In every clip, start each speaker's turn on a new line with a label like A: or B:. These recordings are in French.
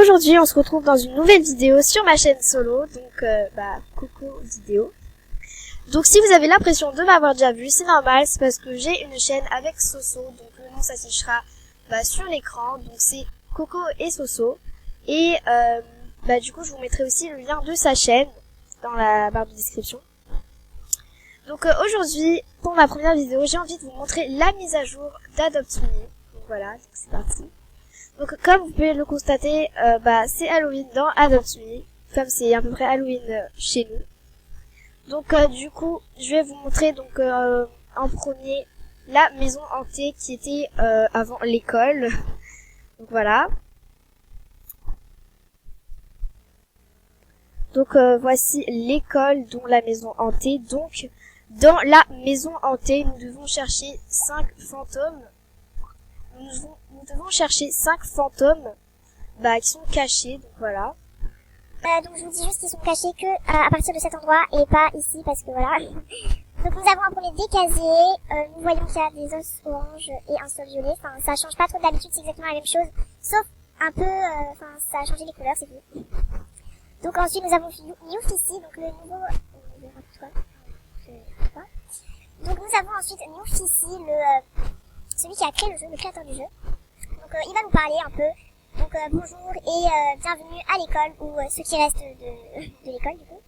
A: aujourd'hui on se retrouve dans une nouvelle vidéo sur ma chaîne solo, donc Coco Vidéo. Donc si vous avez l'impression de m'avoir déjà vu, c'est normal, c'est parce que j'ai une chaîne avec Soso, donc le nom s'affichera sur l'écran, donc c'est Coco et Soso. Et du coup je vous mettrai aussi le lien de sa chaîne dans la barre de description. Donc aujourd'hui, pour ma première vidéo, j'ai envie de vous montrer la mise à jour d'Adopt Me. Donc voilà, c'est parti. Donc comme vous pouvez le constater, c'est Halloween dans Adopt Me, comme c'est à peu près Halloween chez nous. Donc du coup, je vais vous montrer donc en premier la maison hantée qui était avant l'école. Donc voilà. Donc voici l'école dont la maison hantée. Donc dans la maison hantée, nous devons chercher 5 fantômes. Nous devons chercher 5 fantômes qui sont cachés, donc voilà.
B: Donc je vous dis juste qu'ils sont cachés que à partir de cet endroit et pas ici parce que voilà. Donc nous avons un premier décasier, nous voyons qu'il y a des os orange et un sol violet, enfin ça change pas trop d'habitude, c'est exactement la même chose, sauf un peu, ça a changé les couleurs, c'est tout. Donc ensuite nous avons New Fissy, donc le nouveau, donc nous avons ensuite New Fissy, celui qui a créé le jeu, le créateur du jeu. Donc il va nous parler un peu. Donc bonjour et bienvenue à l'école, ou ceux qui restent de l'école du coup.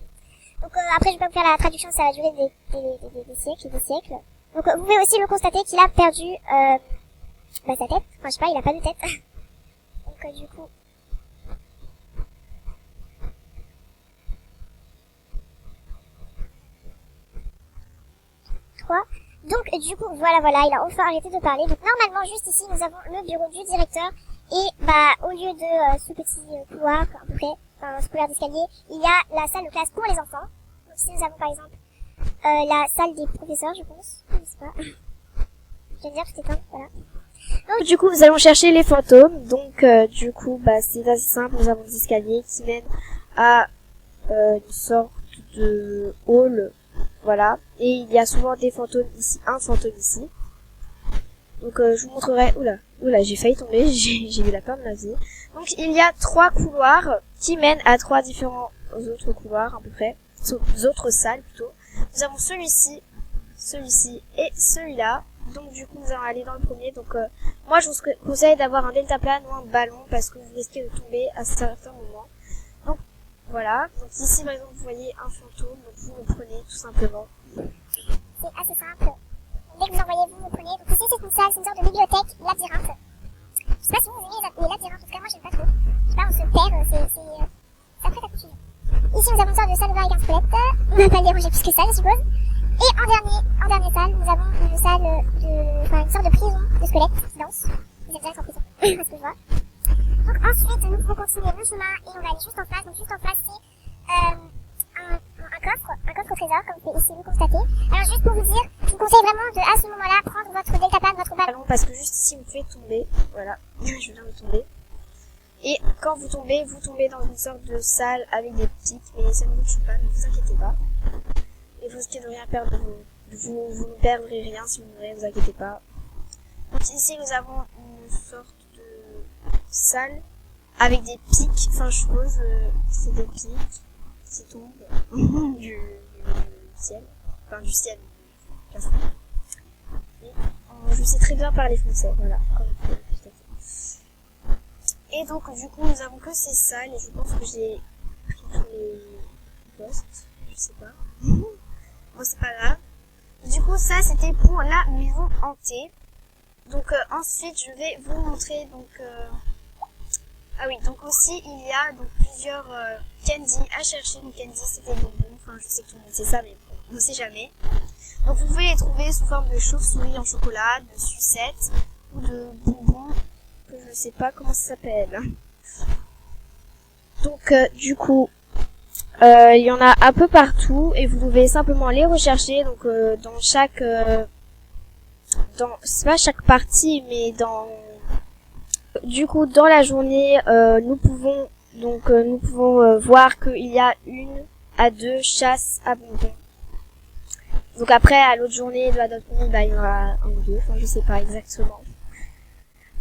B: Donc après je vais pas vous faire la traduction, ça va durer des siècles et des siècles. Donc vous pouvez aussi le constater qu'il a perdu sa tête, enfin je sais pas, il a pas de tête. Donc du coup... Donc du coup voilà, il a enfin arrêté de parler. Donc normalement juste ici nous avons le bureau du directeur. Et au lieu de ce petit couloir à peu près, ce couloir d'escalier, il y a la salle de classe pour les enfants. Donc ici nous avons par exemple la salle des professeurs, je pense. Je sais pas. Je vais dire tout éteint, voilà.
A: Donc du coup nous allons chercher les fantômes. Donc du coup c'est assez simple, nous avons des escaliers qui mènent à une sorte de hall. Voilà. Et il y a souvent des fantômes ici, un fantôme ici. Donc je vous montrerai, oula, j'ai failli tomber, j'ai eu la peur de ma vie. Donc il y a 3 couloirs qui mènent à 3 différents autres couloirs à peu près, autres salles plutôt. Nous avons celui-ci et celui-là. Donc du coup nous allons aller dans le premier. Donc moi je vous conseille d'avoir un deltaplane ou un ballon parce que vous risquez de tomber à certains moments. Donc voilà, donc ici par exemple vous voyez un fantôme, donc vous le prenez tout simplement.
B: C'est assez simple. Dès que vous envoyez, vous prenez. Donc ici c'est une salle, c'est une sorte de bibliothèque, labyrinthe. Je sais pas si vous aimez les labyrinthes, en tout cas moi j'aime pas trop. Je sais pas, on se perd, c'est après t'accoutumer. Ici nous avons une sorte de salle de bain avec un squelette. On va pas le déranger plus que ça je suppose. Et en dernière salle, nous avons une salle une sorte de prison de squelettes qui dansent. Vous êtes direct en prison, parce que je vois. Donc ensuite nous pouvons continuer le chemin et on va aller juste en face. Donc juste en face c'est un coffre au trésor, comme vous pouvez ici le constater. Alors juste pour vous dire, je vous conseille vraiment de, à ce moment-là, prendre votre deltaplane, votre ballon.
A: Parce que juste ici vous pouvez tomber, voilà, je viens de tomber. Et quand vous tombez dans une sorte de salle avec des pics, mais ça ne vous tue pas, ne vous inquiétez pas. Et vous risquez de rien perdre, vous ne perdrez rien si vous mourrez, ne vous inquiétez pas. Donc ici nous avons une sorte de salle avec des pics, enfin je suppose c'est des pics qui tombent du ciel, enfin du ciel, et je sais très bien parler français, voilà, comme vous pouvez le constater. Et donc du coup nous avons que ces salles, et je pense que j'ai pris tous les postes, je sais pas. Bon c'est pas grave. Du coup ça c'était pour la maison hantée. Donc ensuite je vais vous montrer donc ah oui, donc aussi il y a donc plusieurs candy à chercher. Donc candy c'est des bonbons, enfin je sais que tout le monde sait ça mais on ne sait jamais. Donc vous pouvez les trouver sous forme de chauve-souris en chocolat, de sucettes ou de bonbons que je ne sais pas comment ça s'appelle. Donc du coup il y en a un peu partout et vous pouvez simplement les rechercher. Donc dans chaque c'est pas chaque partie mais du coup dans la journée nous pouvons voir qu'il y a 1 à 2 chasses à bonbons. Donc après à l'autre journée de la date il y en aura 1 ou 2, enfin je sais pas exactement.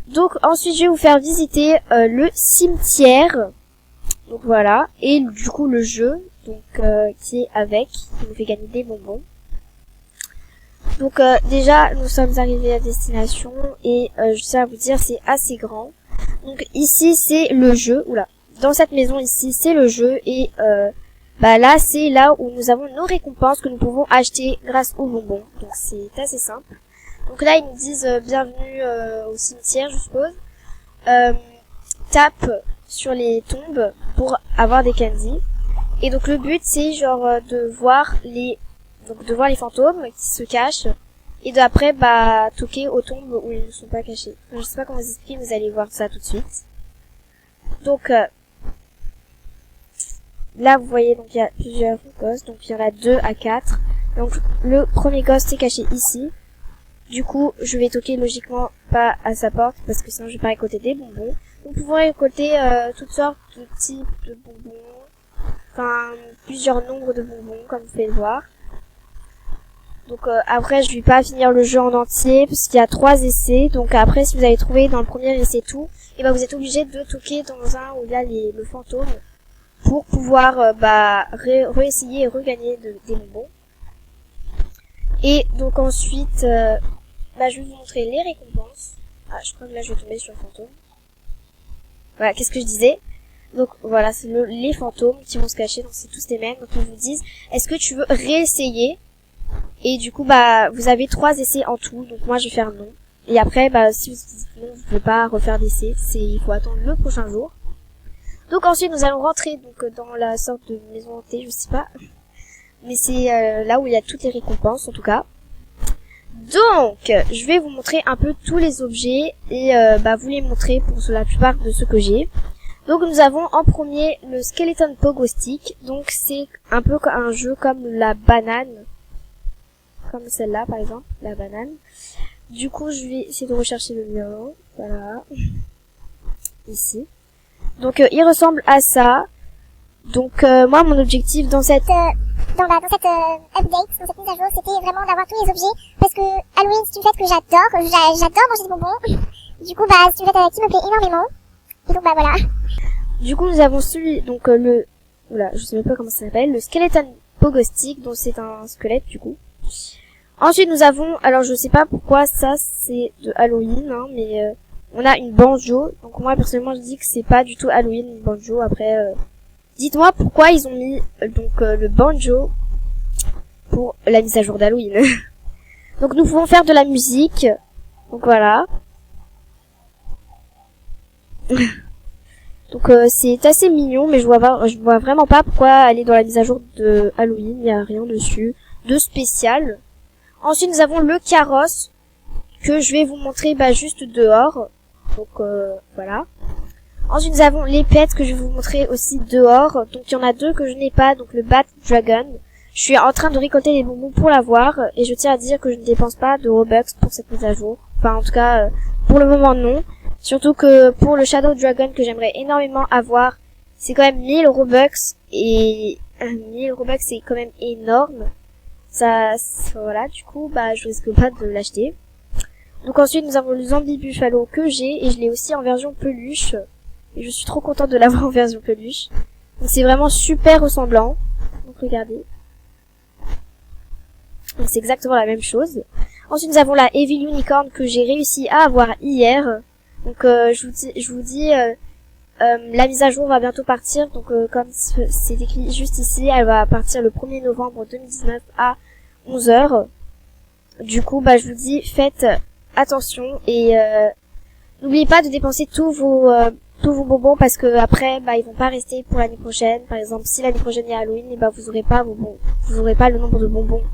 A: Donc ensuite, je vais vous faire visiter le cimetière. Donc voilà, et du coup le jeu, donc qui est avec, qui nous fait gagner des bonbons. Donc déjà, nous sommes arrivés à destination et je tiens à vous dire, c'est assez grand. Donc ici, c'est le jeu. Oula, dans cette maison ici, c'est le jeu et là, c'est là où nous avons nos récompenses que nous pouvons acheter grâce aux bonbons. Donc c'est assez simple. Donc là, ils nous disent bienvenue au cimetière, je suppose. Tape sur les tombes pour avoir des candies. Et donc le but, c'est genre de voir les fantômes qui se cachent et d'après toquer aux tombes où ils ne sont pas cachés. Je sais pas comment vous expliquer, vous allez voir ça tout de suite. Donc là vous voyez, donc il y a plusieurs ghosts, donc il y en a 2 à 4. Donc le premier ghost est caché ici. Du coup, je vais toquer logiquement pas à sa porte parce que sinon je vais pas récolter des bonbons. Vous pouvez récolter toutes sortes de types de bonbons, enfin plusieurs nombres de bonbons comme vous pouvez le voir. Donc après, je vais pas finir le jeu en entier parce qu'il y a 3 essais. Donc après, si vous avez trouvé dans le premier essai tout, et vous êtes obligé de toquer dans un où il y a le fantôme pour pouvoir réessayer et regagner des bonbons. Et donc ensuite, je vais vous montrer les récompenses. Ah, je crois que là je vais tomber sur le fantôme. Voilà, qu'est-ce que je disais? Donc voilà, c'est les fantômes qui vont se cacher, donc c'est tous les mêmes. Donc ils vous disent, est-ce que tu veux réessayer? Et du coup, vous avez 3 essais en tout. Donc moi, je vais faire non. Et après, si vous dites non, vous ne pouvez pas refaire d'essai. Il faut attendre le prochain jour. Donc ensuite, nous allons rentrer dans la sorte de maison hantée, je sais pas. Mais c'est là où il y a toutes les récompenses, en tout cas. Donc, je vais vous montrer un peu tous les objets et vous les montrer pour la plupart de ceux que j'ai. Donc nous avons en premier le Skeleton Pogo Stick. Donc c'est un peu un jeu comme la banane. Comme celle-là par exemple, la banane. Du coup je vais essayer de rechercher le mien. Voilà. Ici. Donc il ressemble à ça. Donc moi mon objectif dans cette
B: update, dans cette mise à jour, c'était vraiment d'avoir tous les objets, parce que Halloween c'est une fête que j'adore manger des bonbons. Du coup c'est une fête qui me plaît énormément. Et donc voilà.
A: Du coup nous avons celui, donc je sais même pas comment ça s'appelle, le Skeleton Pogo Stick, donc c'est un squelette du coup. Ensuite nous avons, alors je sais pas pourquoi ça c'est de Halloween, hein, mais on a une banjo. Donc moi personnellement je dis que c'est pas du tout Halloween une banjo. Après dites-moi pourquoi ils ont mis le banjo pour la mise à jour d'Halloween. Donc nous pouvons faire de la musique. Donc voilà. Donc c'est assez mignon, mais je vois vraiment pas pourquoi aller dans la mise à jour de Halloween, il y a rien dessus de spécial. Ensuite nous avons le carrosse que je vais vous montrer juste dehors. Donc voilà. Ensuite nous avons les pets que je vais vous montrer aussi dehors. Donc il y en a 2 que je n'ai pas, donc le Bat Dragon. Je suis en train de récolter des bonbons pour l'avoir et je tiens à dire que je ne dépense pas de Robux pour cette mise à jour. Enfin en tout cas pour le moment non. Surtout que pour le Shadow Dragon que j'aimerais énormément avoir, c'est quand même 1000 Robux et 1000 Robux c'est quand même énorme. Ça, voilà, du coup, je risque pas de l'acheter. Donc ensuite, nous avons le Zombie Buffalo que j'ai et je l'ai aussi en version peluche. Et je suis trop contente de l'avoir en version peluche. Donc c'est vraiment super ressemblant. Donc regardez. Donc c'est exactement la même chose. Ensuite, nous avons la Evil Unicorn que j'ai réussi à avoir hier. Donc je vous dis la mise à jour va bientôt partir. Donc comme c'est écrit juste ici, elle va partir le 1er novembre 2019 à 11h. Du coup, je vous dis faites attention et n'oubliez pas de dépenser tous vos bonbons parce que après ils vont pas rester pour l'année prochaine. Par exemple, si l'année prochaine il y a Halloween, vous aurez pas le nombre de bonbons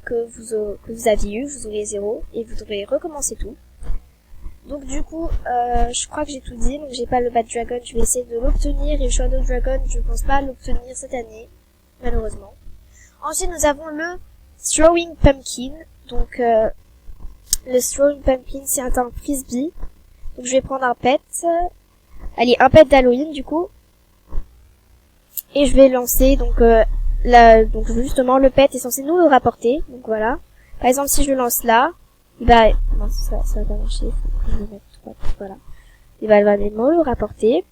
A: que vous aviez eu, vous aurez 0 et vous devrez recommencer tout. Donc du coup, je crois que j'ai tout dit. Donc j'ai pas le Bat Dragon, je vais essayer de l'obtenir. Et le Shadow Dragon, je pense pas l'obtenir cette année, malheureusement. Ensuite, nous avons le Throwing Pumpkin. Donc le Throwing Pumpkin, c'est un frisbee. Donc je vais prendre un pet. Allez, un pet d'Halloween du coup. Et je vais lancer. Donc donc justement, le pet est censé nous le rapporter. Donc voilà. Par exemple, si je le lance là. Non, ça va pas marcher, faut que je le mette Voilà. Il va me le rapporter.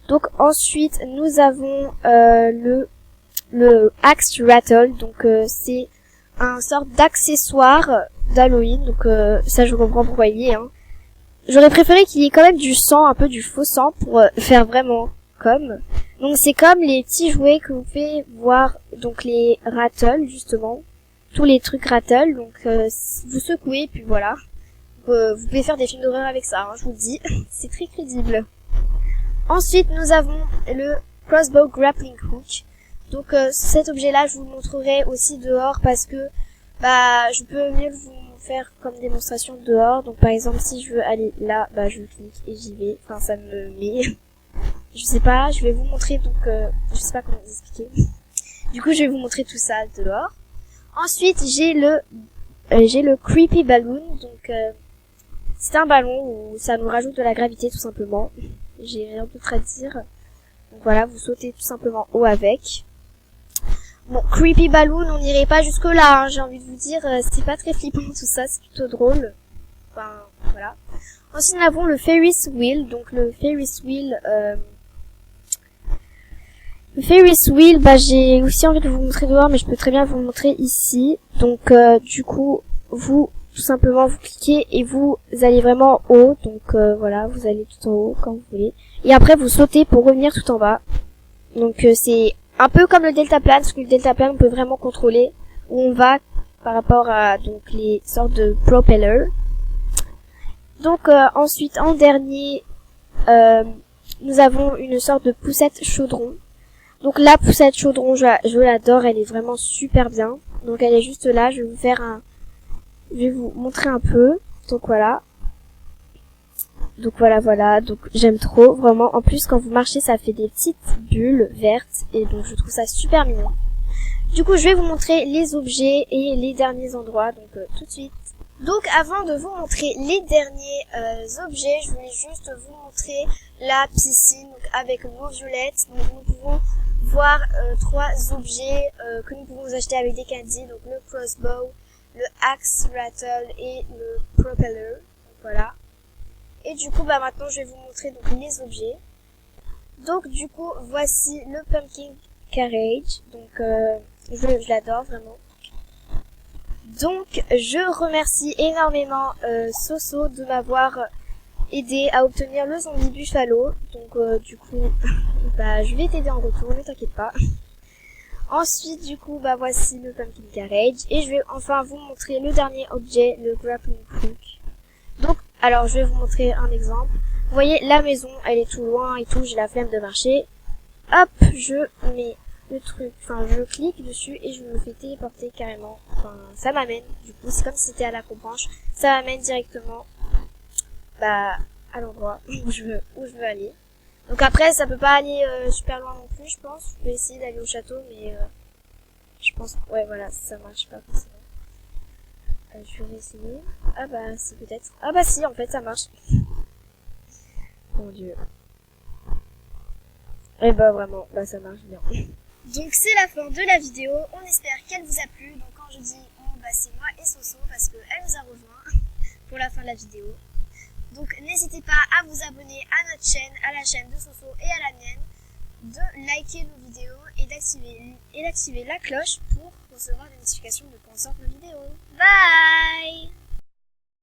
A: Donc ensuite, nous avons le Axe Rattle. Donc c'est un sorte d'accessoire d'Halloween. Donc ça, je comprends pourquoi il y est. Hein. J'aurais préféré qu'il y ait quand même du sang, un peu du faux sang, pour faire vraiment comme. Donc c'est comme les petits jouets que vous pouvez voir, donc les Rattle justement, tous les trucs Rattle. Donc vous secouez, puis voilà. Vous pouvez faire des films d'horreur avec ça, hein, je vous le dis. C'est très crédible. Ensuite, nous avons le Crossbow Grappling Hook. Donc cet objet-là, je vous le montrerai aussi dehors parce que bah je peux mieux vous faire comme démonstration dehors. Donc par exemple, si je veux aller là, bah je clique et j'y vais. Enfin, ça me met. Je sais pas, je vais vous montrer donc je sais pas comment vous expliquer. Du coup, je vais vous montrer tout ça dehors. Ensuite, j'ai le Creepy Balloon. Donc c'est un ballon où ça nous rajoute de la gravité tout simplement. J'ai rien d'autre à dire. Donc voilà, vous sautez tout simplement haut avec. Bon, Creepy Balloon, on n'irait pas jusque là, hein, j'ai envie de vous dire, c'est pas très flippant tout ça, c'est plutôt drôle. Enfin, voilà. Ensuite, nous avons le Ferris Wheel, donc le Ferris Wheel, bah j'ai aussi envie de vous montrer dehors, mais je peux très bien vous le montrer ici. Donc, du coup, vous, tout simplement, vous cliquez et vous allez vraiment haut, donc voilà, vous allez tout en haut, quand vous voulez. Et après, vous sautez pour revenir tout en bas. Donc, c'est un peu comme le deltaplane, parce que le deltaplane, on peut vraiment contrôler où on va par rapport à donc les sortes de propellers. Donc ensuite, en dernier, nous avons une sorte de poussette chaudron. Donc la poussette chaudron, je l'adore, elle est vraiment super bien. Donc elle est juste là, je vais vous montrer un peu. Donc voilà. Donc voilà, donc j'aime trop, vraiment. En plus, quand vous marchez, ça fait des petites bulles vertes, et donc je trouve ça super mignon. Du coup, je vais vous montrer les objets et les derniers endroits, donc tout de suite. Donc avant de vous montrer les derniers objets, je voulais juste vous montrer la piscine donc, avec l'eau violette. Donc nous pouvons voir 3 objets que nous pouvons acheter avec des candies, donc le crossbow, le axe rattle et le propeller. Donc voilà. Et du coup, bah maintenant, je vais vous montrer donc les objets. Donc du coup, voici le pumpkin carriage. Donc je l'adore vraiment. Donc je remercie énormément Soso de m'avoir aidé à obtenir le zombie buffalo. Donc du coup, bah je vais t'aider en retour, ne t'inquiète pas. Ensuite, du coup, bah voici le pumpkin carriage et je vais enfin vous montrer le dernier objet, le grappling hook. Donc, alors je vais vous montrer un exemple. Vous voyez, la maison, elle est tout loin et tout, j'ai la flemme de marcher. Hop, je mets le truc, enfin je clique dessus et je me fais téléporter carrément. Enfin, ça m'amène, du coup, c'est comme si c'était à la Compranche. Ça m'amène directement, bah, à l'endroit où je veux aller. Donc après, ça peut pas aller super loin non plus, je pense. Je vais essayer d'aller au château, mais je pense, ouais, voilà, ça marche pas forcément. Je vais essayer. Ah bah, si peut-être. Ah bah si, en fait, ça marche. Mon Dieu. Et bah vraiment, bah ça marche bien. Donc c'est la fin de la vidéo. On espère qu'elle vous a plu. Donc quand je dis on, bah c'est moi et Soso parce qu'elle nous a rejoint pour la fin de la vidéo. Donc n'hésitez pas à vous abonner à notre chaîne, à la chaîne de Soso et à la mienne, de liker nos vidéos et d'activer la cloche pour recevoir des notifications de quand on sort nos vidéos. Bye!